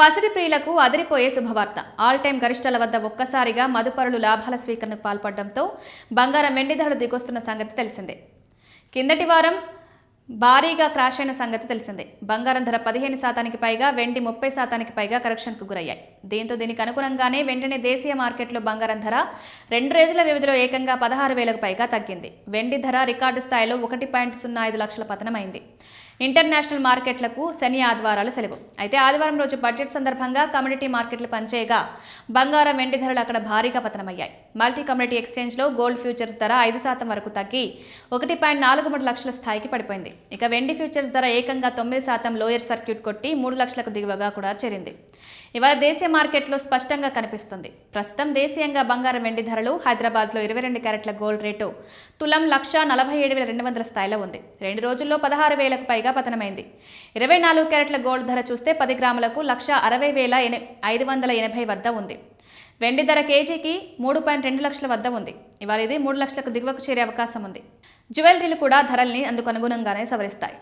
పసిడి ప్రియులకు అదిరిపోయే శుభవార్త. ఆల్ టైమ్ గరిష్టాల వద్ద ఒక్కసారిగా మదుపరులు లాభాల స్వీకరణకు పాల్పడడంతో బంగారం వెండి ధరలు దిగొస్తున్న సంగతి తెలిసిందే. కిందటి వారం భారీగా క్రాష్ అయిన సంగతి తెలిసిందే. బంగారం ధర 15% పైగా, వెండి 30% పైగా కరెక్షన్కు గురయ్యాయి. దీంతో దీనికి అనుగుణంగానే వెంటనే దేశీయ మార్కెట్లో బంగారం ధర 2 రోజుల వ్యవధిలో ఏకంగా 16,000కు పైగా తగ్గింది. వెండి ధర రికార్డు స్థాయిలో 1.05 లక్షల పతనమైంది. ఇంటర్నేషనల్ మార్కెట్లకు శని ఆదివారాలు సెలవు. అయితే ఆదివారం రోజు బడ్జెట్ సందర్భంగా కమోడిటీ మార్కెట్లు పనిచేయగా బంగారం వెండి ధరలు అక్కడ భారీగా పతనమయ్యాయి. మల్టీ కమోడిటీ ఎక్స్చేంజ్లో గోల్డ్ ఫ్యూచర్స్ ధర 5% వరకు తగ్గి 1.43 లక్షల స్థాయికి పడిపోయింది. ఇక వెండి ఫ్యూచర్స్ ధర ఏకంగా 9% లోయర్ సర్క్యూట్ కొట్టి 3 లక్షలకు దిగువగా కూడా చేరింది. ఇవాళ దేశీయ మార్కెట్లో స్పష్టంగా కనిపిస్తుంది. ప్రస్తుతం దేశీయంగా బంగారం వెండి ధరలు హైదరాబాద్లో 22 క్యారెట్ల గోల్డ్ రేటు తులం 1,47,200 స్థాయిలో ఉంది. 2 రోజుల్లో 16,000కు పైగా పతనమైంది. 24 క్యారెట్ల గోల్డ్ ధర చూస్తే 10 గ్రాములకు 1,60,580 వద్ద ఉంది. వెండి ధర కేజీకి 3.2 లక్షల వద్ద ఉంది. ఇవాళ ఇది 3 లక్షలకు దిగువకు చేరే అవకాశం ఉంది. జ్యువెలరీలు కూడా ధరల్ని అందుకు అనుగుణంగానే సవరిస్తాయి.